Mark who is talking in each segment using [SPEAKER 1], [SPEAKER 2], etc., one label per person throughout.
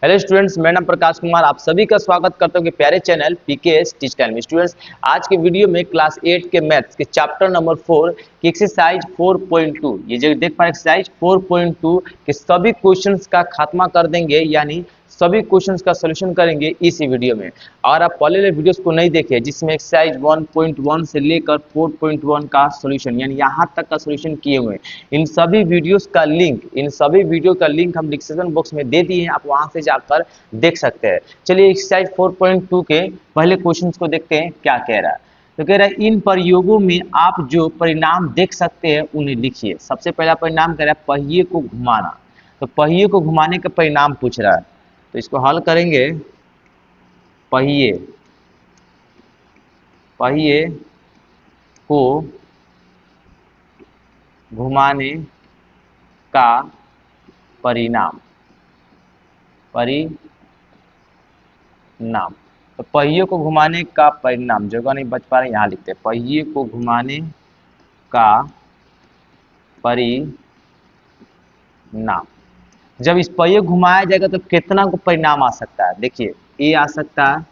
[SPEAKER 1] Hello students, मेरा नाम प्रकाश कुमार। आप सभी का स्वागत करता हूं कि प्यारे चैनल पीकेएस टीच टाइम में। स्टूडेंट्स, आज के वीडियो में क्लास 8 के मैथ्स के चैप्टर नंबर 4 की एक्सरसाइज 4.2 ये जो देख पा रहे एक्सरसाइज 4.2 के सभी क्वेश्चंस का खात्मा कर देंगे, यानी सभी क्वेश्चंस का सॉल्यूशन करेंगे इस वीडियो में। और आप पहले वाले वीडियोस को नहीं देखे जिसमें एक्सरसाइज 1.1 से लेकर 4.1 का सॉल्यूशन यानी यहाँ तक का सॉल्यूशन किए हुए हैं, इन सभी वीडियोस का लिंक हम डिस्क्रिप्शन बॉक्स में दे दिए हैं, आप वहां से जाकर देख सकते हैं। चलिए एक्सरसाइज 4.2 के पहले क्वेश्चन को देखते हैं क्या कह रहा है। तो कह रहा है इन प्रयोगों में आप जो परिणाम देख सकते हैं उन्हें लिखिए। सबसे पहला परिणाम कह रहा है पहिए को घुमाना, तो पहिए को घुमाने का परिणाम पूछ रहा है, तो इसको हल करेंगे। पहिए को घुमाने का परिणाम तो पहिए को घुमाने का परिणाम, जगह नहीं बच पा रहे यहां लिखते हैं, पहिए को घुमाने का परिणाम। जब इस पहिए घुमाया जाएगा तो कितना को परिणाम आ सकता है? देखिए, ए आ सकता है,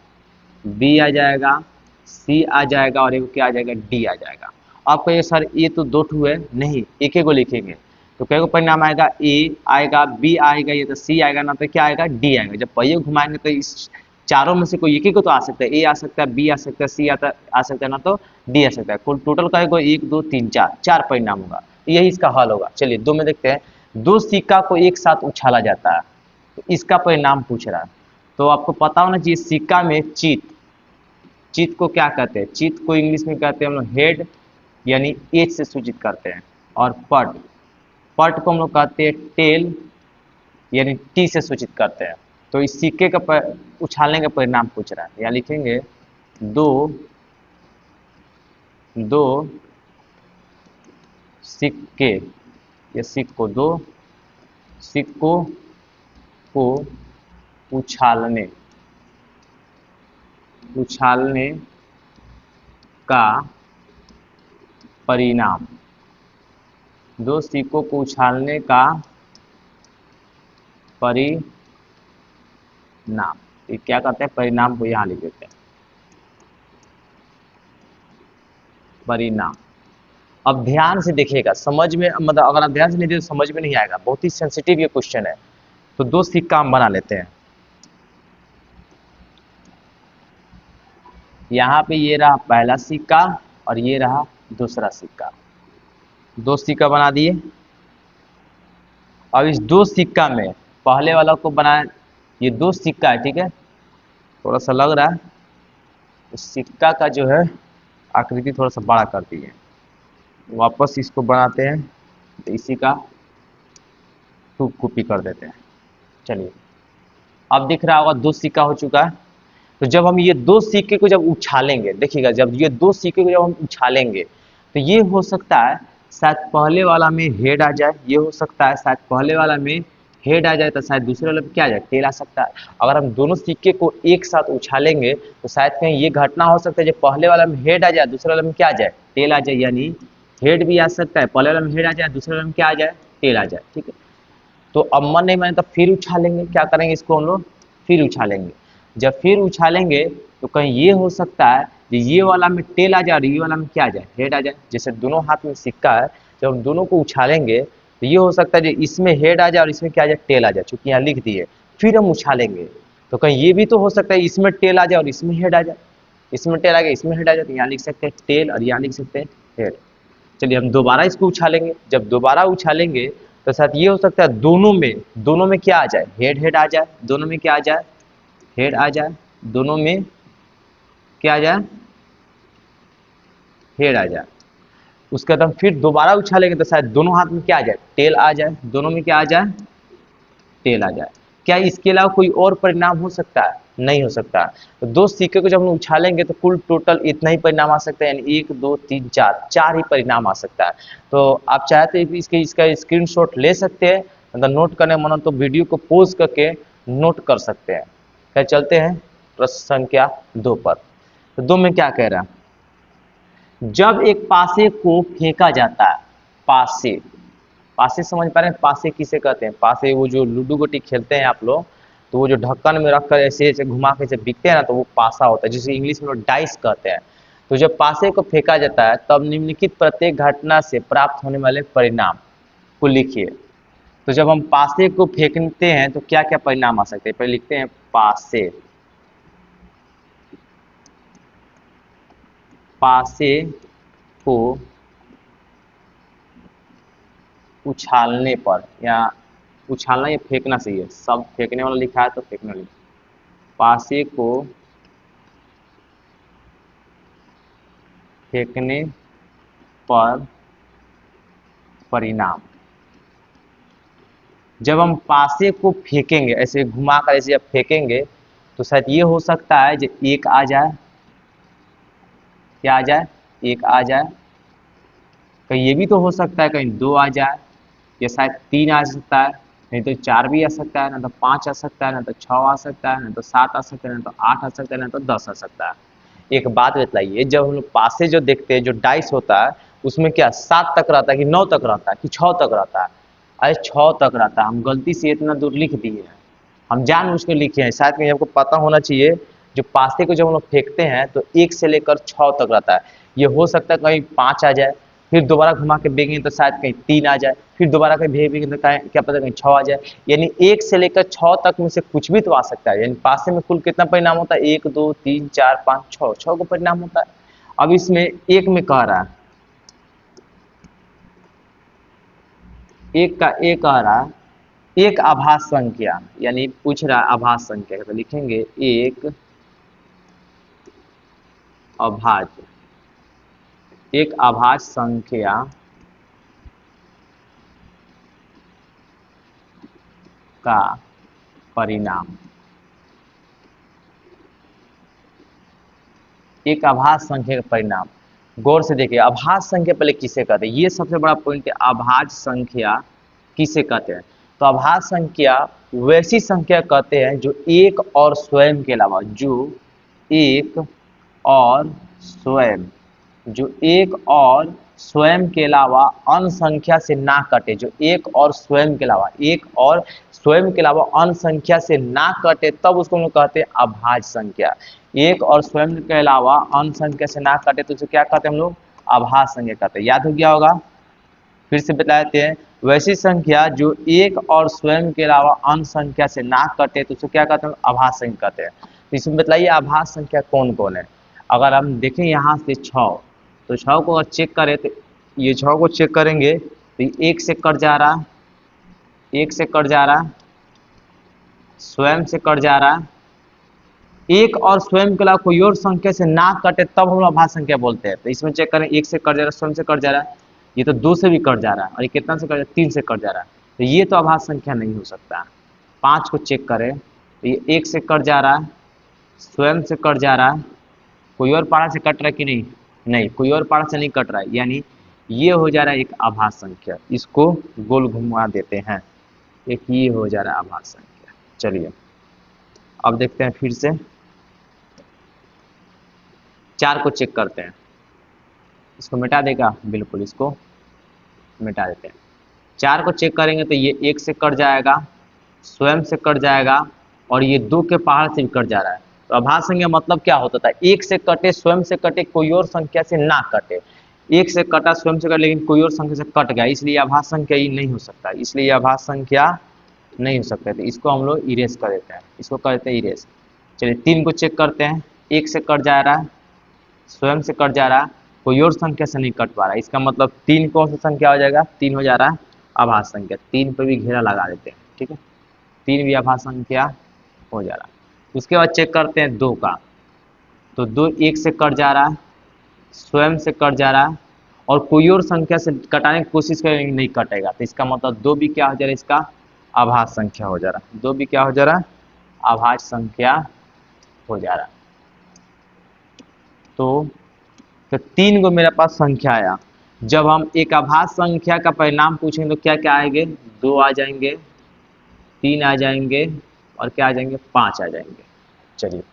[SPEAKER 1] बी आ जाएगा, सी आ जाएगा और एक क्या आ जाएगा, डी आ जाएगा। आप कहिए सर ये तो दो ठू है, नहीं एक ही को लिखेंगे तो क्या परिणाम आएगा, ए आएगा, बी आएगा, ये तो सी आएगा, ना तो क्या आएगा, डी आएगा। जब पहिए घुमाएंगे तो इस चारों में से कोई एक ही को तो आ सकता है, ए आ सकता है, बी आ सकता है, सी आ सकता है, ना तो डी आ सकता है। कुल टोटल कहेगा 1 2 3 4 परिणाम होगा, यही इसका हल होगा। चलिए दो में देखते हैं। दो सिक्का को एक साथ उछाला जाता है, तो इसका परिणाम पूछ रहा है। तो आपको पता होना चाहिए सिक्का में चित को क्या कहते हैं? चित को इंग्लिश में कहते हैं हम लोग हेड, यानी एच से सूचित करते हैं, और पट को हम लोग कहते हैं टेल, यानी टी से सूचित करते हैं। तो इस सिक्के का उछालने का परिणाम पूछ रहा है। यहाँ लिखेंगे दो सिक्के या दो सिक्कों को उछालने का परिणाम, दो सिक्कों को उछालने का परिणाम, ये क्या कहते हैं, परिणाम को यहां लिख देते हैं, परिणाम। अब ध्यान से देखिएगा, समझ में मतलब अगर आप ध्यान से नहीं देखिए तो समझ में नहीं आएगा, बहुत ही सेंसिटिव ये क्वेश्चन है। तो दो सिक्का हम बना लेते हैं। यहाँ पे ये रहा पहला सिक्का और ये रहा दूसरा सिक्का, दो सिक्का बना दिए। अब इस दो सिक्का में पहले वाला को बनाए, ये दो सिक्का है, ठीक है, थोड़ा सा लग रहा है, तो सिक्का का जो है आकृति थोड़ा सा बड़ा कर दिए, वापस इसको बनाते हैं, तो इसी का टू कॉपी कर देते हैं। चलिए अब दिख रहा होगा दो सिक्का हो चुका है। तो जब हम ये दो सिक्के को जब उछालेंगे, देखिएगा, जब ये दो सिक्के को जब हम उछालेंगे तो ये हो सकता है शायद पहले वाला में हेड आ जाए, ये हो सकता है शायद पहले वाला में हेड आ जाए तो शायद दूसरे वाले में क्या आ जाए, टेल आ सकता है। अगर हम दोनों सिक्के को एक साथ उछालेंगे तो शायद कहीं ये घटना हो सकता है, जब पहले वाला में हेड आ जाए दूसरे वाले में क्या आ जाए, टेल आ जाए, यानी हेड भी आ सकता है, पहले वाला में हेड आ जाए दूसरे वाले में क्या आ जाए, टेल आ जाए, ठीक है। तो अब मन नहीं माने तो फिर उछालेंगे, क्या करेंगे, इसको हम लोग फिर उछालेंगे। जब फिर उछालेंगे तो कहीं ये हो सकता है कि ये वाला में टेल आ जाए और ये वाला में क्या आ जाए, हेड आ जाए। जैसे दोनों हाथ में सिक्का है, जब हम दोनों को उछालेंगे तो ये हो सकता है कि इसमें हेड आ जाए और इसमें क्या आ जाए, टेल आ जाए, चूंकि यहाँ लिख दिए। फिर हम उछालेंगे तो कहीं ये भी तो हो सकता है इसमें टेल आ जाए और इसमें हेड आ जाए, इसमें टेल आ गया इसमें हेड आ जाए, तो यहाँ लिख सकते हैं टेल और यहाँ लिख सकते हैं हेड। चलिए हम दोबारा इसको उछालेंगे, जब दोबारा उछालेंगे तो साथ ये हो सकता है दोनों में क्या आ जाए, हेड आ जाए, दोनों में क्या आ जाए, हेड आ जाए, दोनों में क्या आ जाए, हेड आ जाए। उसके बाद हम फिर दोबारा उछालेंगे तो शायद दोनों हाथ में क्या आ जाए, टेल आ जाए, दोनों में क्या आ जाए, टेल आ जाए। क्या इसके अलावा कोई और परिणाम हो सकता है? नहीं हो सकता। तो दो सिक्के को जब हम उछालेंगे तो कुल टोटल इतना ही परिणाम आ सकता है, यानी 1 2 3 4 ही परिणाम आ सकता है। तो आप चाहते हैं इसका स्क्रीनशॉट ले सकते हैं, मतलब नोट करने मन तो वीडियो को पॉज करके नोट कर सकते हैं। क्या चलते हैं प्रश्न संख्या 2 पर। तो 2 में क्या कह रहा है, जब एक पासे को फेंका जाता है, पासे समझ पा रहे हैं, पासे किसे कहते हैं, पासे वो जो लूडो गोटी खेलते हैं आप लोग, तो वो जो ढक्कन में रखकर ऐसे ऐसे घुमा के ऐसे बिकते हैं ना, तो वो पासा होता है, जिसे इंग्लिश में डाइस कहते हैं। तो जब पासे को फेंका जाता है तब निम्नलिखित प्रत्येक घटना से प्राप्त होने वाले परिणाम को लिखिए। तो जब हम पासे को फेंकते हैं तो क्या क्या परिणाम आ सकते हैं, पहले लिखते हैं पासे। पासे को उछालने पर, या उछालना या फेंकना सही है, सब फेंकने वाला लिखा है तो फेंकना लिखा। पासे को फेंकने पर परिणाम। जब हम पासे को फेंकेंगे, ऐसे घुमाकर ऐसे जब फेंकेंगे तो शायद ये हो सकता है जो एक आ जाए, क्या आ जाए, एक आ जाए। कहीं ये भी तो हो सकता है कहीं दो आ जाए, या शायद तीन आ सकता है, नहीं तो चार भी आ सकता है, ना तो पाँच आ सकता है, ना तो छः आ सकता है, ना तो सात आ सकता है, ना तो आठ आ सकता है, ना तो 10 आ सकता है। एक बात बतलाइए, जब हम लोग पासे जो देखते हैं, जो डाइस होता है, उसमें क्या 7 तक रहता है कि 9 तक रहता है कि 6 तक रहता है? अरे 6 तक रहता है। हम गलती से इतना दूर लिख दिए हैं, हम जानबूझ के लिखे हैं, शायद कहीं आपको पता होना चाहिए। जो पासे को जब हम लोग फेंकते हैं तो 1 से लेकर 6 तक रहता है। ये हो सकता है कहीं 5 आ जाए, फिर दोबारा घुमा के फेंकेंगे तो शायद कहीं 3 आ जाए, फिर दोबारा कहीं फेंकेंगे तो क्या पता कहीं 6 आ जाए। यानी 1 से लेकर 6 तक में से कुछ भी तो आ सकता है। यानी पासे में कुल कितना परिणाम होता है, 1 2 3 4 5 6, 6 को परिणाम होता है। अब इसमें एक में कह रहा है, एक का एक कह रहा है एक आभास संख्या, यानी पूछ रहा है आभास संख्या, तो लिखेंगे एक अभाज्य, एक आभास संख्या का परिणाम। एक आभास संख्या का परिणाम, गौर से देखिए आभास संख्या पहले किसे कहते हैं, ये सबसे बड़ा पॉइंट है। आभाज्य संख्या किसे कहते हैं? तो आभाज्य संख्या वैसी संख्या कहते हैं जो एक और स्वयं के अलावा, जो एक और स्वयं, जो एक और स्वयं के अलावा अन्य संख्या से ना कटे, जो एक और स्वयं के अलावा, एक और स्वयं के अलावा अन्य संख्या से ना कटे, तब उसको हम लोग कहते हैं अभाज्य संख्या। एक और स्वयं के अलावा अन्य संख्या से ना कटे तो उसे क्या कहते हैं हम लोग? अभाज्य संख्या कहते हैं। याद हो गया होगा, फिर से बता देते हैं। वैसी संख्या जो एक और स्वयं के अलावा अन्य संख्या से ना कटे तो उसे क्या कहते हैं? अभाज्य संख्या कहते हैं। तो इसमें बताइए अभाज्य संख्या कौन कौन है। अगर हम देखें यहाँ से 6, तो 6 को अगर चेक करें तो ये 6 को चेक करेंगे तो एक से कट जा रहा, एक से कट जा रहा, स्वयं से कट जा रहा, एक और स्वयं के अलावा कोई और संख्या से ना कटे तब हम अभाज्य संख्या बोलते हैं। तो इसमें चेक करें, एक से कट जा रहा, स्वयं से कट जा रहा है, ये तो 2 से भी कट जा रहा है, और ये कितना से कट जा रहा है? 3 से कट जा रहा है। तो ये तो अभाज्य संख्या नहीं हो सकता। 5 को चेक करें तो ये 1 से कट जा रहा है, स्वयं से कट जा रहा है, कोई और पारा से कट रहा है कि नहीं? नहीं, कोई और पारा से नहीं कट रहा है, यानी ये हो जा रहा है एक अभाज्य संख्या। इसको गोल घुमा देते हैं, एक ये हो जा रहा है अभाज्य संख्या। चलिए अब देखते हैं फिर से 4 को चेक करते हैं। इसको मिटा देगा, बिल्कुल इसको मिटा देते हैं। 4 को चेक करेंगे तो ये 1 से कट जाएगा, स्वयं से कट जाएगा, और ये 2 के पहाड़ से भी कट जा रहा है। तो अभाज्य संख्या मतलब क्या होता था? 1 से कटे, स्वयं से कटे, कोई और संख्या से ना कटे। 1 से कटा, स्वयं से कटे, लेकिन कोई और संख्या से कट गया, इसलिए अभाज्य संख्या ही नहीं हो सकता, इसलिए अभाज्य संख्या नहीं हो सकता। तो इसको हम लोग इरेज कर देते हैं, इसको कर देते हैं इरेज। चलिए 3 को चेक करते हैं, 1 से कट जा रहा है, स्वयं से कट जा रहा है, कोई और संख्या से नहीं कट पा रहा है, इसका मतलब 3 कौन सा संख्या हो जाएगा? 3 हो जा रहा है अभाज्य संख्या। 3 पर भी घेरा लगा देते हैं, ठीक है, 3 भी अभाज्य संख्या हो जा रहा है। उसके बाद चेक करते हैं 2 का, तो 2 1 से कट जा रहा है, स्वयं से कट जा रहा है, और कोई और संख्या से कटाने की कोशिश करेंगे नहीं कटेगा, तो इसका मतलब 2 भी क्या हो जा रहा है? इसका अभाज्य संख्या हो जा रहा है। 2 भी क्या हो जा रहा है? अभाज्य संख्या हो जा रहा है। तो 3 को मेरे पास संख्या आया। जब हम एक अभाज्य संख्या का परिणाम पूछेंगे तो क्या क्या आएंगे? 2 आ जाएंगे, 3 आ जाएंगे, और क्या आ जाएंगे? 5 आ जाएंगे। चलिए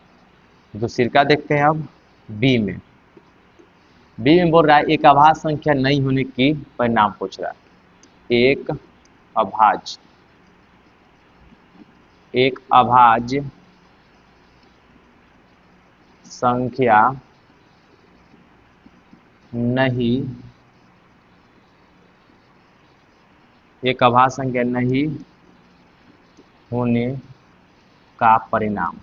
[SPEAKER 1] दूसरी का देखते हैं अब। बी में बोल रहा है एक अभाज्य संख्या नहीं होने की परिणाम पूछ रहा है। एक अभाज्य एक अभाज्य संख्या नहीं, एक अभाज्य संख्या नहीं होने का परिणाम।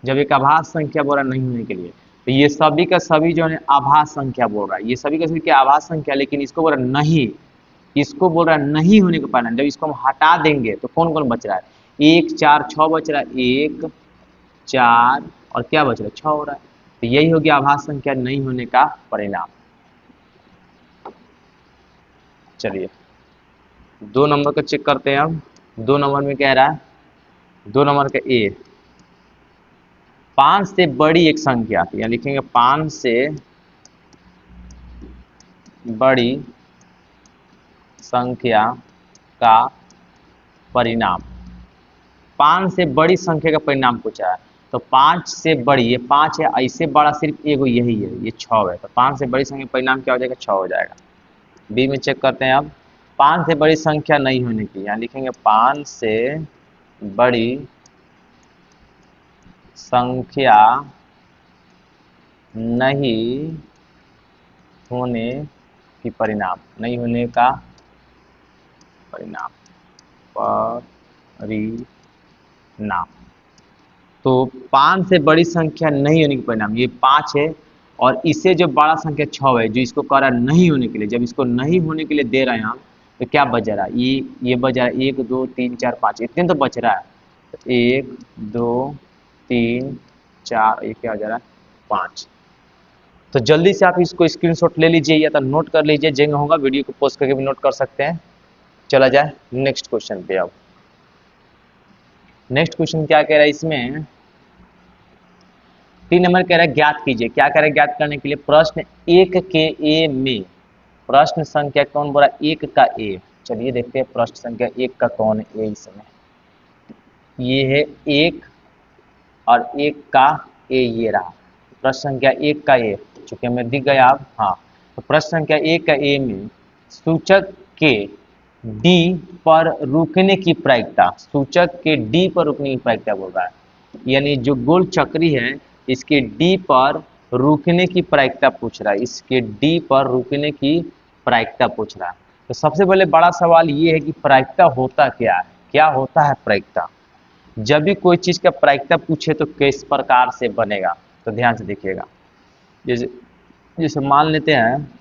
[SPEAKER 1] जब एक अभाज्य संख्या बोल रहा नहीं होने के लिए, तो ये सभी का सभी जो है आभाज्य संख्या बोल रहा है, ये सभी का सभी क्या आभाज्य संख्या, लेकिन इसको बोल रहा नहीं, इसको बोल रहा नहीं होने का परिणाम। जब इसको हम हटा देंगे तो कौन कौन बच रहा है, 1 4 6 बच रहा है, 1 4 और क्या बच रहा है, 6 हो रहा है। तो यही हो गया आभाज्य संख्या नहीं होने का परिणाम। चलिए 2 नंबर का चेक करते हैं। अब 2 नंबर में क्या रहा है, 2 नंबर का ए, 5 से बड़ी एक संख्या, तो यहाँ लिखेंगे 5 से बड़ी संख्या का परिणाम। 5 से बड़ी संख्या का परिणाम पूछा है, तो 5 से बड़ी, ये 5 है, इससे बड़ा सिर्फ एगो यही है, ये 6 है, तो 5 से बड़ी संख्या का परिणाम क्या हो जाएगा, 6 हो जाएगा। बी में चेक करते हैं। अब 5 से बड़ी संख्या नहीं होने की, यहाँ लिखेंगे 5 से बड़ी संख्या नहीं होने की परिणाम, नहीं होने का परिणाम, परिणाम। तो 5 से बड़ी संख्या नहीं होने के परिणाम, ये 5 है और इससे जो बड़ा संख्या 6 है, जो इसको कह रहा है नहीं होने के लिए, जब इसको नहीं होने के लिए दे रहे हैं हम, तो क्या बच रहा है, ये बच रहा है 1 2 3 4 5, इतने तो बच रहा है। तो 1 2 3 4, ये क्या हो जा रहा है, 5। तो जल्दी से आप इसको स्क्रीनशॉट ले लीजिए या तो नोट कर लीजिए, जगह होगा वीडियो को पोस्ट करके भी नोट कर सकते हैं। चला जाए नेक्स्ट क्वेश्चन पे। अब नेक्स्ट क्वेश्चन क्या कह रहा है इसमें, 3 नंबर कह रहा है ज्ञात कीजिए। क्या कह रहा है ज्ञात करने के लिए, प्रश्न 1 के ए में, प्रश्न संख्या कौन बोला, 1 का ए। चलिए देखते हैं प्रश्न संख्या 1 का कौन है ए इसमें। ये है 1 और 1 का ए, ये रहा प्रश्न संख्या 1 का ए, चूंकि हमें दिख गया अब। हाँ, तो प्रश्न संख्या 1 का ए में सूचक के डी पर रुकने की प्रायिकता, सूचक के डी पर रुकने की प्रायिकता बोल रहा है, यानी जो गोल चक्री है इसके डी पर रुकने की प्रायिकता पूछ रहा है, इसके डी पर रुकने की प्रायिकता पूछ रहा है। तो सबसे पहले बड़ा सवाल ये है कि प्रायिकता होता क्या है, क्या होता है प्रायिकता। जब भी कोई चीज का प्रायिकता पूछे तो किस प्रकार से बनेगा, तो ध्यान से देखिएगा। जैसे जैसे मान लेते हैं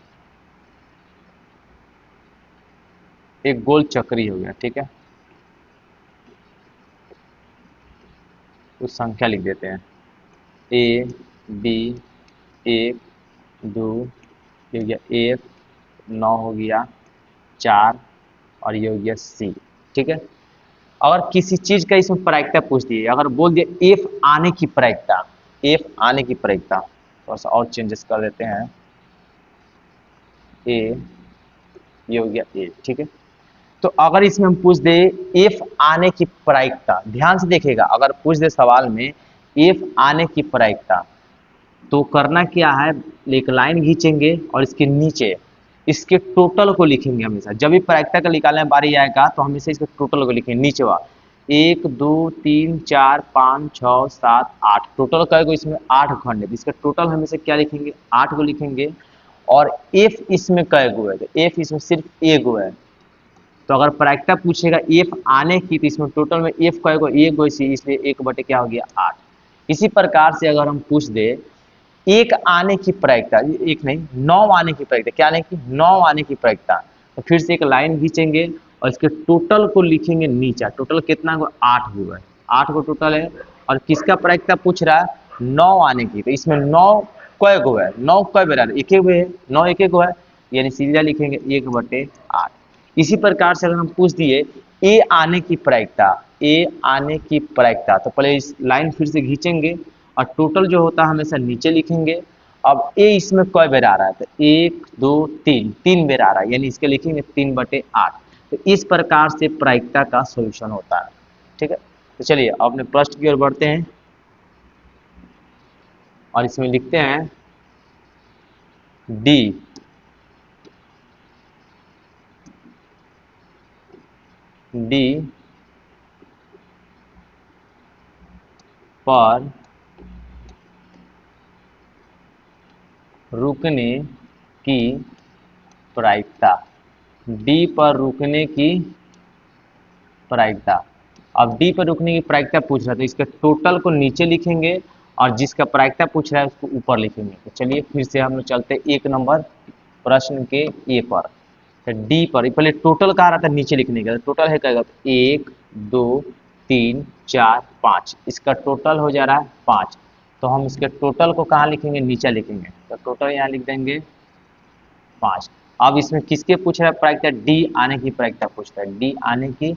[SPEAKER 1] एक गोल चक्री हो गया, ठीक है, कुछ संख्या लिख देते हैं, ए बी 1 2, ये हो गया 1 9 हो गया 4 और ये हो गया सी, ठीक है। अगर किसी चीज का इसमें प्रायिकता पूछ दिए, अगर बोल दिए एफ आने की प्रायिकता, एफ आने की प्रायिकता, थोड़ा सा और चेंजेस कर देते हैं, ए, ये हो गया ए, ठीक है। तो अगर इसमें हम पूछ दे एफ आने की प्रायिकता, ध्यान से देखिएगा, अगर पूछ दे सवाल में एफ आने की प्रायिकता, तो करना क्या है, एक लाइन खींचेंगे और इसके नीचे इसके टोटल को लिखेंगे। हमेशा जब भी प्रायिकता का निकालने बारी आएगा तो हमेशा इसके टोटल को लिखेंगे नीचे हुआ, 1 2 3 4 5 6 7 8, टोटल कहेगा इसमें 8 खंड है, इसका टोटल हमेशा क्या लिखेंगे, 8 को लिखेंगे। और एफ इसमें कै गो है, तो एफ इसमें सिर्फ ए गो है। तो अगर प्रायिकता पूछेगा एफ आने की, तो इसमें टोटल में एफ कै गो, एक गो, इसलिए 1 बटे क्या हो गया 8। इसी प्रकार से अगर हम पूछ दे एक आने की प्रायिकता, एक नहीं 9 आने की प्रायिकता, क्या आने की, 9 आने की प्रायिकता, तो फिर से एक लाइन खींचेंगे और इसके टोटल को लिखेंगे नीचे, टोटल कितना गो, 8 गो है, 8 गो टोटल है। और किसका प्रायिकता पूछ रहा है, 9 आने की, तो इसमें 9 कै गो है, 9 कै बेरा एक एक है, 9 एक एक गो है, यानी सीधा लिखेंगे 1 बटे 8। इसी प्रकार से अगर हम पूछ दिए ए आने की प्रायिकता, ए आने की प्रायिकता, तो पहले इस लाइन फिर से खींचेंगे और टोटल जो होता है हमेशा नीचे लिखेंगे। अब ए इसमें कै बेर आ रहा है, तो 1 2 3, 3 बेर आ रहा है, यानी इसके लिखेंगे 3 बटे 8। तो इस प्रकार से प्रायिकता का सॉल्यूशन होता है, ठीक है। तो चलिए अपने प्रश्न की ओर बढ़ते हैं और इसमें लिखते हैं डी डी पर रुकने की प्रायिकता, डी पर रुकने की प्रायिकता। अब डी पर रुकने की प्रायिकता पूछ रहा है तो इसके टोटल को नीचे लिखेंगे और जिसका प्रायिकता पूछ रहा है उसको ऊपर लिखेंगे। तो चलिए फिर से हम लोग चलते हैं 1 नंबर प्रश्न के ए पर। तो डी पर पहले टोटल कहा रहा था नीचे लिखने का, टोटल है कहेगा 1 2 3 4 5, इसका टोटल हो जा रहा है 5। तो हम इसके टोटल को कहाँ लिखेंगे, नीचे लिखेंगे। तो टोटल यहाँ लिख देंगे 5। अब इसमें किसके पूछ रहा है प्रायिकता, डी आने की प्रायिकता पूछ रहा है, डी आने की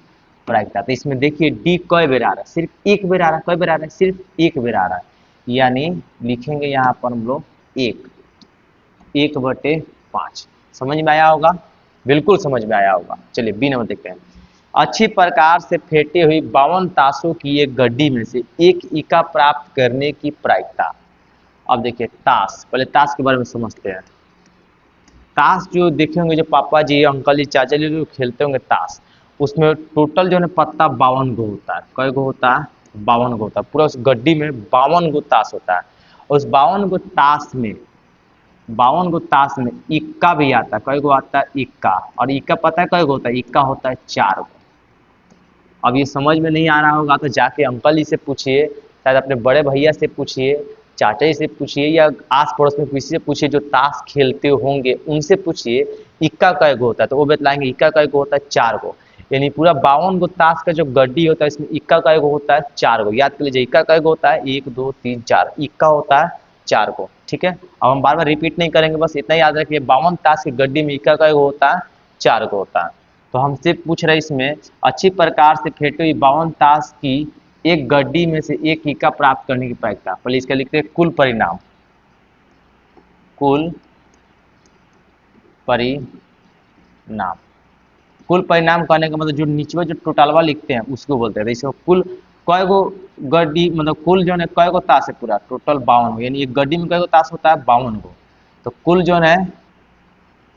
[SPEAKER 1] प्रायिकता। तो इसमें देखिए डी कई बेर आ रहा है, सिर्फ एक बेर आ रहा है। कई बेर आ रहा है, सिर्फ एक बेर आ रहा है, यानी लिखेंगे यहाँ पर हम लोग 1/5। समझ में आया होगा, बिल्कुल समझ में आया होगा। चलिए बी नंबर देखते हैं। अच्छी प्रकार से फेंटी हुई 52 ताशों की एक गड्डी में से 1 इका प्राप्त करने की प्रायिकता। अब देखिए ताश, पहले ताश के बारे में समझते हैं। ताश जो देखे होंगे, जो पापा जी अंकल जी चाचा जी जो खेलते होंगे ताश, उसमें टोटल जो है पत्ता 52 गो होता है। कई गो होता है, 52 गो होता है। पूरा उस गड्डी में 52 गो ताश होता है। उस 52 गो ताश में 52 गो ताश में इक्का भी आता है। कई गो आता है, इक्का। और इक्का पता है कई गो होता है, इक्का होता है 4 गो। अब ये समझ में नहीं आ रहा होगा तो जाके अंकल जी से पूछिए, शायद अपने बड़े भैया से पूछिए, चाचा जी से पूछिए, या आस पड़ोस में किसी से पूछिए जो ताश खेलते होंगे, उनसे पूछिए इक्का कई गो होता है। तो वो बतलाएंगे इक्का कई गो होता है, 4 गो। यानी पूरा 52 गो ताश का जो गड्डी होता है इसमें इक्का कई गो होता है, 4 गो। याद कर लीजिए इक्का कई गो होता है, 1 2 3 4, इक्का होता है 4 गो। ठीक है, अब हम बार बार रिपीट नहीं करेंगे, बस इतना याद रखिए 52 ताश की गड्डी में इक्का कई गो होता है, 4 गो होता है। तो हमसे पूछ रहे इसमें अच्छी प्रकार से फेंटी हुई 52 ताश की एक गड्डी में से 1 इक्का प्राप्त करने की प्रायिकता। पहले इसका लिखते हैं कुल परिणाम। कुल परिणाम, कुल परिणाम कहने का मतलब जो नीचे जो टोटलवा लिखते हैं उसको बोलते हैं। इसको कुल कय गो गड्डी, मतलब कुल जो है कय गो ताश है, पूरा टोटल 52, यानी एक गड्डी में कय गो ताश होता है, 52 गो। तो कुल जो है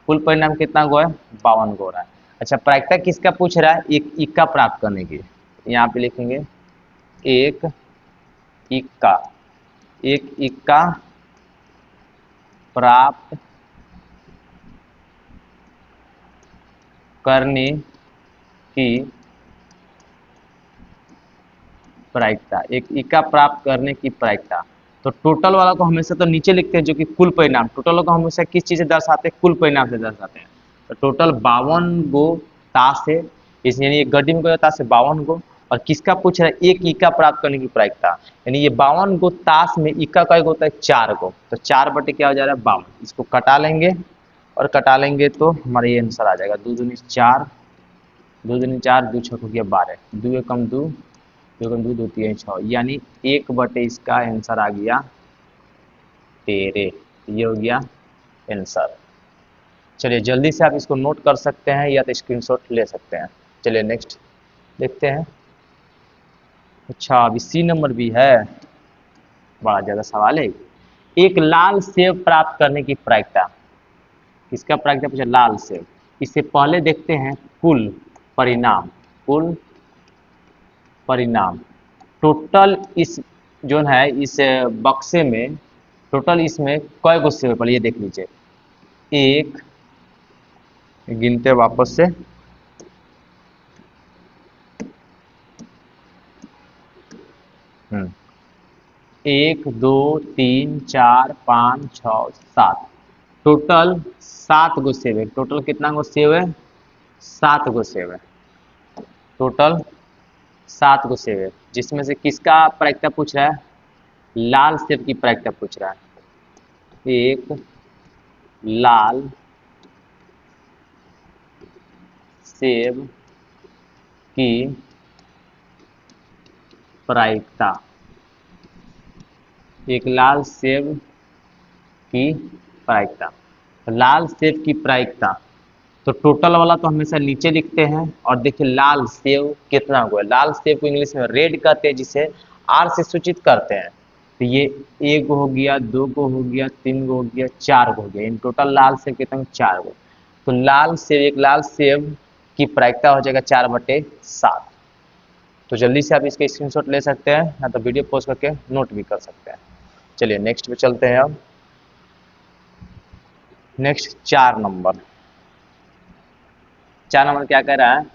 [SPEAKER 1] कुल परिणाम कितना गो है, 52 गो हो रहा है। अच्छा, प्रायिकता किसका पूछ रहा है, एक इक्का प्राप्त करने की। यहाँ पे लिखेंगे 1 इक्का, 1 इक्का प्राप्त करने की प्रायिकता, 1 इक्का प्राप्त करने की प्रायिकता। तो टोटल वाला को हमेशा तो नीचे लिखते हैं जो कि कुल परिणाम। टोटल को हमेशा किस चीज से दर्शाते हैं, कुल परिणाम से दर्शाते हैं। तो टोटल 52 गो ताश है, इसलिए ये गड्डी में कोई ताश है 52 गो। और किसका पूछ रहा है, 1 इक्का प्राप्त करने की प्रायिकता, यानी ये 52 गो ताश में इक्का कई होता है, 4 गो। तो 4 बटे क्या हो जा रहा है, 52। इसको कटा लेंगे और कटा लेंगे तो हमारा ये आंसर आ जाएगा 2 दूनी 4, 2 दूनी 4, 2 छक हो गया 12, 2 कम 2, 2 कम 2, 2 3 6, यानी 1 बटे इसका आंसर आ गया 13। ये हो गया आंसर। चलिए जल्दी से आप इसको नोट कर सकते हैं या तो स्क्रीनशॉट ले सकते हैं। चलिए नेक्स्ट देखते हैं। अच्छा, अभी सी नंबर भी है, बड़ा ज़्यादा सवाल है। एक लाल सेब प्राप्त करने की प्रायिकता, किसका प्रायिकता पूछा, लाल सेब। इससे पहले देखते हैं कुल परिणाम। कुल परिणाम, टोटल इस जो है इस बक्से में टोटल इसमें कई गो सेब है, पहले ये देख लीजिए। 1, गिनते वापस से, 1 2 3 4 5 6 7, टोटल 7 गो सेब है। टोटल कितना गो सेब है, 7 गो सेब है। टोटल 7 गो सेब है, जिसमें से किसका प्रायिकता पूछ रहा है, लाल सेब की प्रायिकता पूछ रहा है। एक लाल सेब की प्रायिकता, एक लाल सेब की प्रायिकता। लाल सेब की प्रायिकता, तो टोटल वाला तो हमेशा नीचे लिखते हैं। और देखिए लाल सेब कितना गो है, लाल सेब को इंग्लिश में रेड कहते हैं, जिसे आर से सूचित करते हैं। तो ये 1 गो हो गया, 2 गो हो गया, 3 गो हो गया, 4 गो हो गया। इन टोटल लाल सेब कितना, 4 गो। तो लाल सेब, एक लाल सेब की प्रायिकता हो जाएगा 4/7। तो जल्दी से आप इसके स्क्रीनशॉट ले सकते हैं या तो वीडियो पॉज करके नोट भी कर सकते हैं। चलिए नेक्स्ट पे चलते हैं। अब नेक्स्ट 4 नंबर क्या कह रहा है,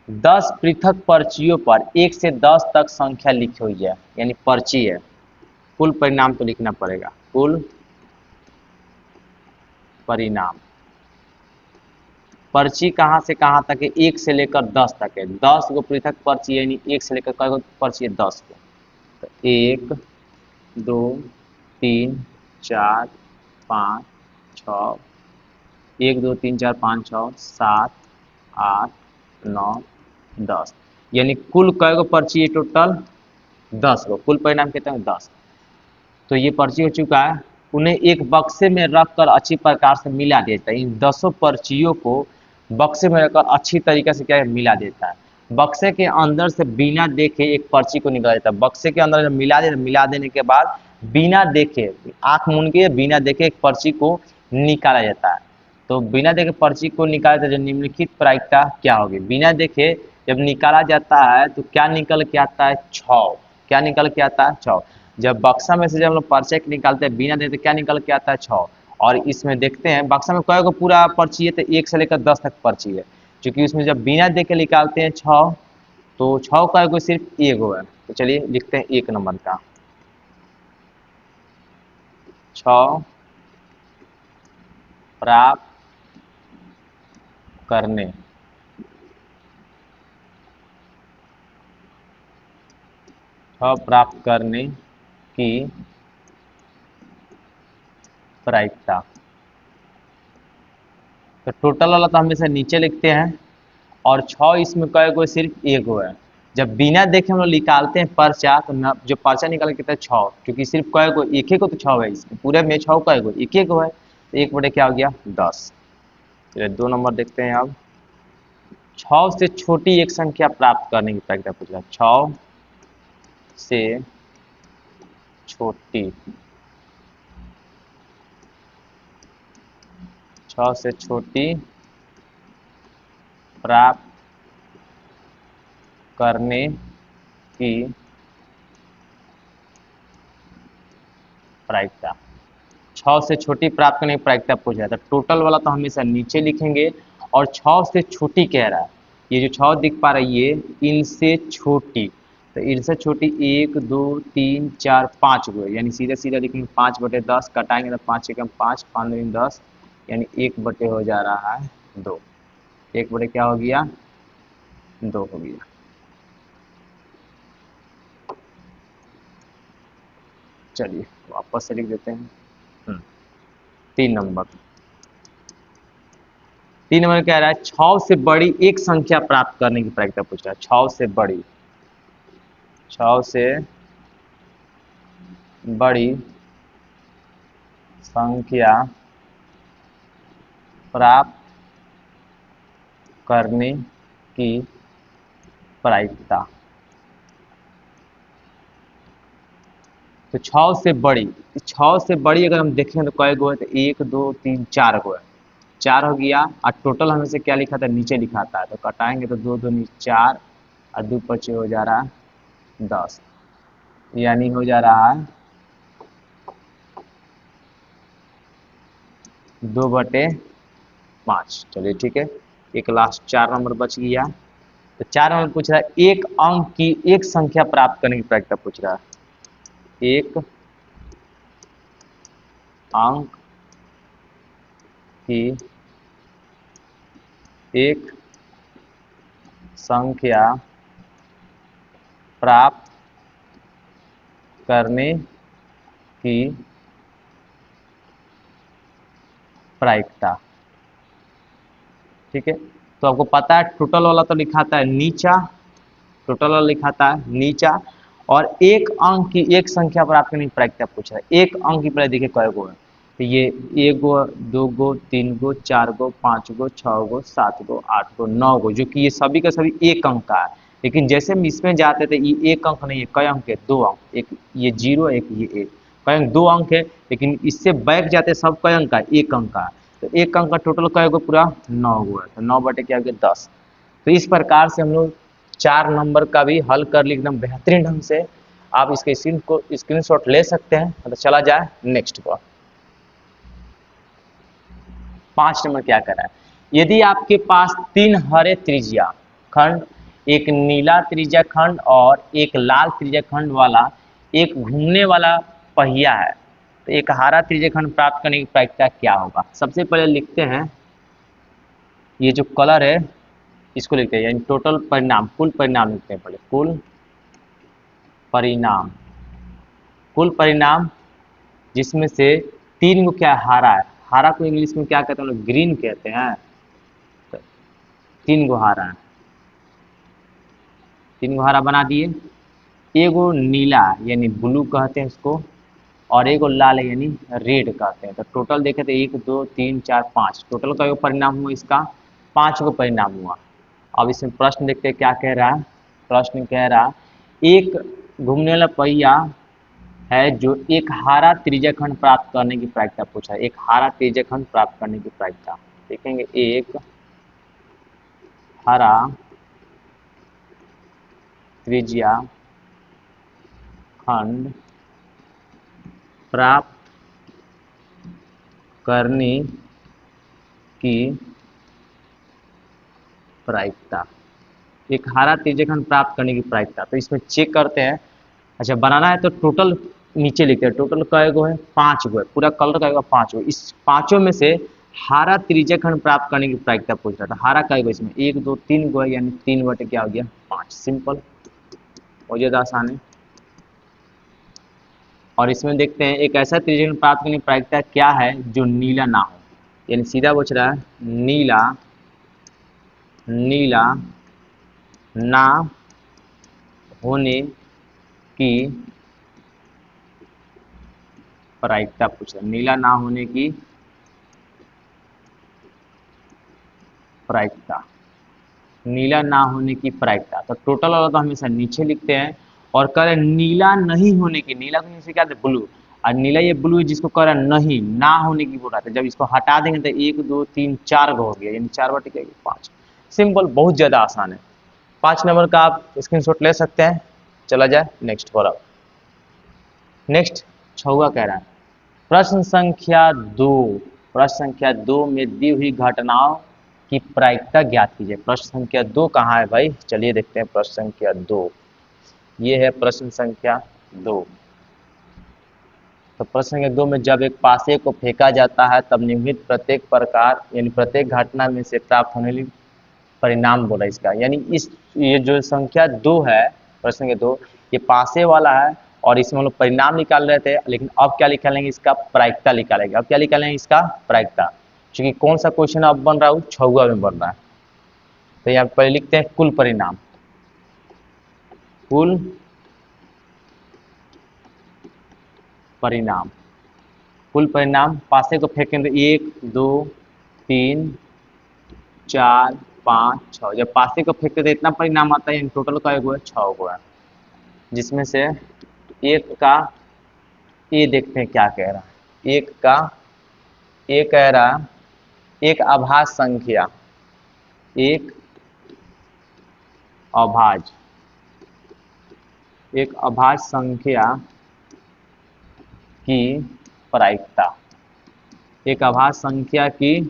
[SPEAKER 1] 10 पृथक पर्चियों पर 1 से 10 तक संख्या लिखी हुई है, यानी पर्ची है, कुल परिणाम तो लिखना पड़ेगा, कुल परिणाम। पर्ची कहाँ से कहाँ तक है, 1 से लेकर 10 तक है, 10 गो पृथक पर्ची है, यानी 1 से लेकर कई गो पर्ची है, 10 को। तो 1 2 3 4 5 6 1 2 3 4 5 6 7 8 9 10, यानी कुल कई गो पर्ची है टोटल 10 गो, कुल परिणाम कितने हैं 10। तो ये पर्ची हो चुका है, उन्हें एक बक्से में रखकर अच्छी प्रकार से मिला देता है। इन 10 पर्चियों को बक्से में रखकर अच्छी तरीके से क्या मिला देता है। बक्से के अंदर से बिना देखे एक पर्ची को निकाला देता है। बक्से के अंदर जब मिला देने के बाद बिना देखे, आंख मूंद के बिना देखे एक पर्ची को निकाला जाता है। तो बिना देखे पर्ची को निकाला जाता है, जो निम्नलिखित प्रायिकता क्या होगी। बिना देखे जब निकाला जाता है तो क्या निकल के आता है, 6। क्या निकल के आता है, 6। जब बक्सा में से जब हम लोग पर्ची निकालते हैं बिना देखे, क्या निकल के आता है, 6। और इसमें देखते हैं बक्सा में कई गो पूरा पर्ची है, तो 1 से लेकर 10 तक पर्ची है, क्योंकि उसमें जब बिना देखे निकालते हैं 6, तो 6 का गो सिर्फ 1 गो है। तो चलिए लिखते हैं 1 नंबर का, 6 प्राप्त करने, 6 प्राप्त करने की प्रायिकता। तो टोटल वाला तो हमेशा नीचे लिखते हैं, और 6 इसमें कई गो, सिर्फ 1 गो है। जब बिना देखे हम लोग निकालते हैं पर्चा, तो जो पर्चा निकाल के कहते हैं 6, क्योंकि सिर्फ कई गो, एक ही को तो 6 है, इसमें पूरे में 6 कई गो, एक गो है, तो 1 बटे क्या हो गया, 10। चलिए 2 नंबर देखते हैं। अब 6 से छोटी एक संख्या प्राप्त करने की प्रक्रिया पूछ रहा है। 6 से छोटी, 6 से छोटी प्राप्त करने की प्रायिकता। 6 से छोटी प्राप्त करने की प्रायिकता पूछ रहा है, तो टोटल वाला तो हमेशा नीचे लिखेंगे, और 6 से छोटी कह रहा है। ये जो 6 दिख पा रही है, इनसे छोटी, तो इनसे छोटी 1 2 3 4 5 गो, यानी सीधे सीधे लिखेंगे 5 बटे 10, कटाएंगे तो 5 एकम 5, 5 दूनी 10, यानी 1 बटे हो जा रहा है 2। 1 बटे क्या हो गया, 2 हो गया। चलिए वापस से लिख देते हैं। 3 नंबर, 3 नंबर कह रहा है 6 से बड़ी एक संख्या प्राप्त करने की प्रायिकता पूछ रहा है। 6 से बड़ी, 6 से बड़ी संख्या प्राप्त करने की प्रायिकता। तो 6 से बड़ी, 6 से बड़ी अगर हम देखें तो कई गो है, तो 1 2 3 4 गो है, 4 हो गया। और टोटल हमें से क्या लिखा था, नीचे लिखा था, तो कटाएंगे तो 2 दूनी 4 और 2 पचे हो जा रहा है 10, यानी हो जा रहा है 2 बटे 5। चलिए ठीक है, एक लास्ट 4 नंबर बच गया। तो 4 नंबर पूछ रहा है एक अंक की एक संख्या प्राप्त करने की प्रायिकता पूछ रहा है। एक अंक की एक संख्या प्राप्त करने की प्रायिकता। ठीक है, तो आपको पता है टोटल वाला तो लिखाता है नीचा, टोटल वाला लिखाता है नीचा, और एक अंक की एक संख्या प्राप्त करने की प्रायिकता पूछ रहा है। एक अंक की प्रायिकता देखिए कै गो है, तो ये 1 गो 2 गो 3 गो 4 गो 5 गो 6 गो 7 गो 8 गो 9 गो, जो कि ये सभी का सभी एक अंक का है। लेकिन जैसे हम इसमें जाते थे, ये एक अंक नहीं है, कई अंक है, 2 अंक, एक ये 0 एक ये 1, कई अंक 2 अंक है। लेकिन इससे बैक जाते सब कई अंक का, एक अंक का, तो एक अंक का टोटल कै गो पूरा 9 गो है, तो 9 बटे क्या हो गया 10। तो इस प्रकार से हम लोग 4 नंबर का भी हल कर ली एकदम बेहतरीन ढंग से। आप इसके स्क्रीनशॉट ले सकते हैं। तो चला जाए नेक्स्ट पर। 5 नंबर क्या कर रहा है, यदि आपके पास 3 हरे त्रिज्या खंड, एक नीला त्रिज्या खंड और एक लाल त्रिज्या खंड वाला एक घूमने वाला पहिया है, तो एक हरा त्रिज्या खंड प्राप्त करने की प्रायिकता क्या होगा। सबसे पहले लिखते हैं, ये जो कलर है इसको लिखते हैं, यानी टोटल परिणाम, कुल परिणाम लिखते हैं पहले, कुल परिणाम। कुल परिणाम जिसमें से 3 को क्या हारा है, हारा को इंग्लिश में क्या कहते हैं लोग, ग्रीन कहते हैं। तो 3 को हारा है, 3 को हारा बना दिए। एगो नीला यानी ब्लू कहते हैं इसको, और एगो लाल यानी रेड कहते हैं। तो टोटल देखे तो 1 2 3 4 5, टोटल का परिणाम हुआ इसका 5 को परिणाम हुआ। अब इसमें प्रश्न देखते हैं क्या कह रहा है। प्रश्न कह रहा एक घूमने वाला पहिया है जो एक हारा त्रिज्या खंड प्राप्त करने की प्रायिकता पूछा है। एक हारा त्रिज्या खंड प्राप्त करने की प्रायिकता देखेंगे, एक हरा त्रिज्या खंड प्राप्त करने की प्रायिकता, एक हरा त्रिज्यखंड प्राप्त करने की प्रायिकता। तो इसमें चेक करते हैं। अच्छा बनाना है तो टोटल नीचे लिखते हैं, टोटल कय गो है, 5 गो है, पूरा कलर का 5 गो। इस पांचों में से हारा त्रिज्यखंड प्राप्त करने की प्रायिकता पूछ रहा था। हारा कय गो इसमें, 1 2 3 गो है, यानी 3 बटे क्या हो गया 5। सिंपल, बहुत ज्यादा आसान है। और इसमें देखते हैं एक ऐसा त्रिज्यखंड प्राप्त करने की प्रायिकता क्या है जो नीला ना हो, यानी सीधा पूछ रहा है नीला, नीला ना होने की प्रायिकता पूछ रहा है, नीला ना होने की प्रायिकता, नीला ना होने की प्रायिकता। तो टोटल वाला तो हमेशा नीचे लिखते हैं। और कह रहे नीला नहीं होने की, नीला को नीचे क्या है ब्लू, और नीला ये ब्लू है जिसको कह रहा है नहीं ना होने की बोल रहा था। जब इसको हटा देंगे तो 1 2 3 4 गो हो गया, यानी 4 बटे क्या 5। सिंपल, बहुत ज्यादा आसान है। 5 नंबर का आप स्क्रीनशॉट ले सकते हैं। चला जाए नेक्स्ट पर। अब नेक्स्ट 6वां कह रहा है प्रश्न संख्या 2, प्रश्न संख्या 2 में दी हुई घटनाओं की प्रायिकता ज्ञात कीजिए। प्रश्न संख्या 2 कहाँ है भाई, चलिए देखते हैं। प्रश्न संख्या 2 ये है, प्रश्न संख्या 2। तो प्रश्न संख्या 2 में जब एक पासे को फेंका जाता है तब निम्नलिखित प्रत्येक प्रकार यानी प्रत्येक घटना में से प्राप्त होने वाली परिणाम बोला इसका। यानी इस ये जो संख्या 2 है, प्रश्न संख्या 2, ये पासे वाला है और इसमें हम लोग परिणाम निकाल रहे थे, लेकिन अब क्या निकालेंगे इसका प्रायिकता निकालेंगे। अब क्या निकालेंगे इसका प्रायिकता, क्योंकि कौन सा क्वेश्चन अब बन रहा है 6वां में बन रहा है। तो यहाँ पहले लिखते हैं कुल परिणाम, कुल परिणाम, कुल परिणाम पासे को फेंकेंगे 1 2 3 4 5 6, जब पासे को फेंकते तो इतना परिणाम आता है, टोटल का 6 गो है, जिसमें से एक का ये देखते हैं क्या कह रहा है। एक का ये कह रहा एक अभाज्य संख्या, एक अभाज्य, एक अभाज्य संख्या की प्रायिकता, एक अभाज्य संख्या की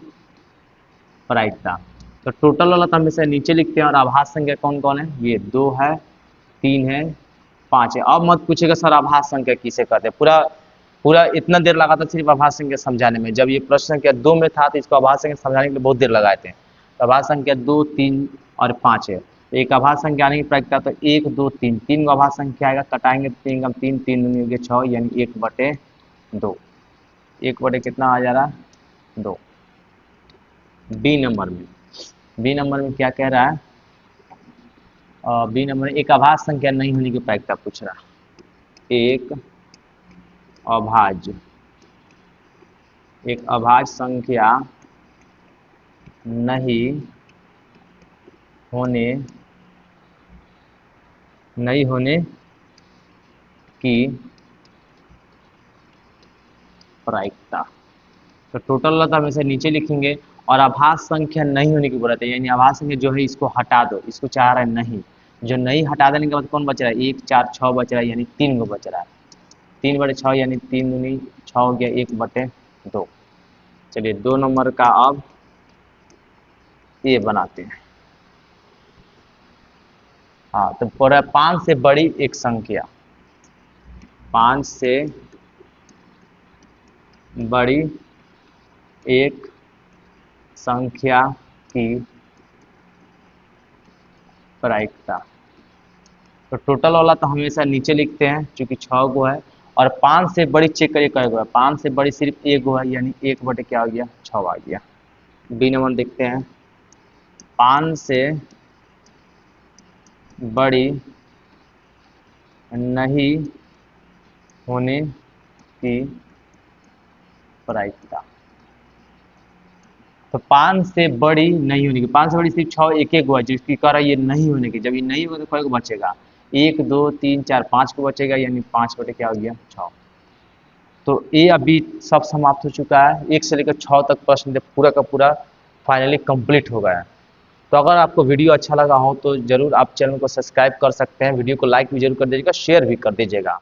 [SPEAKER 1] प्रायिकता। तो टोटल वाला तो हमेशा नीचे लिखते हैं, और अभाज्य संख्या कौन कौन है, ये 2 है 3 है 5 है। अब मत पूछेगा सर अभाज्य संख्या किसे कहते हैं, पूरा पूरा इतना देर लगा था सिर्फ अभाज्य संख्या समझाने में। जब ये प्रश्न संख्या 2 में था तो इसको अभाज्य संख्या समझाने के लिए बहुत देर लगाए थे। तो अभाज्य संख्या 2 3 और 5 है। तो एक अभाज्य संख्या आने की प्रायिकता तो 1 2 3, 3 को अभाज्य संख्या आएगा, कटाएंगे 3 कम 3 3 दूनी हो गया 6, यानी 1 बटे 2, 1 बटे कितना आ जा रहा 2। बी नंबर में, बी नंबर में क्या कह रहा है, बी नंबर में एक अभाज्य संख्या नहीं होने की प्रायिकता पूछ रहा है। एक अभाज्य, एक अभाज्य संख्या नहीं होने की प्रायिकता। तो टोटल वाला तो हमेशा नीचे लिखेंगे, और अभाज्य संख्या नहीं होने की बोला था, यानी अभाज्य संख्या जो है इसको हटा दो, इसको चाह रहा है नहीं, जो नहीं हटा देने के बाद कौन बच रहा है, 1 4 6 बच रहा है, यानी 3 गो बच रहा है। 3/6 यानी 3 दूनी 6 हो गया, 1/2। चलिए 2 नंबर का अब ये बनाते हैं। हाँ तो पूरा 5 से बड़ी एक संख्या, 5 से बड़ी एक संख्या की प्रायिकता। तो टोटल वाला तो हमेशा नीचे लिखते हैं क्योंकि 6 गो है, और 5 से बड़ी चेक करिए कै गो है, 5 से बड़ी सिर्फ 1 गो है, यानी 1 क्या आ गया, 6 आ गया। बी नंबर देखते हैं, 5 से बड़ी नहीं होने की प्रायिकता। तो 5 से बड़ी नहीं होने की, 5 से बड़ी सिर्फ 6 एक गो है, जिसकी कह रहा है ये नहीं होने की। जब ये नहीं होगा तो कै गो बचेगा, 1 2 3 4 5 को बचेगा, यानी 5 क्या हो गया, 6। तो ये अभी सब समाप्त हो चुका है, 1 से लेकर 6 तक प्रश्न पूरा का पूरा फाइनली कंप्लीट हो गया है। तो अगर आपको वीडियो अच्छा लगा हो तो जरूर आप चैनल को सब्सक्राइब कर सकते हैं, वीडियो को लाइक भी जरूर कर दीजिएगा, शेयर भी कर दीजिएगा।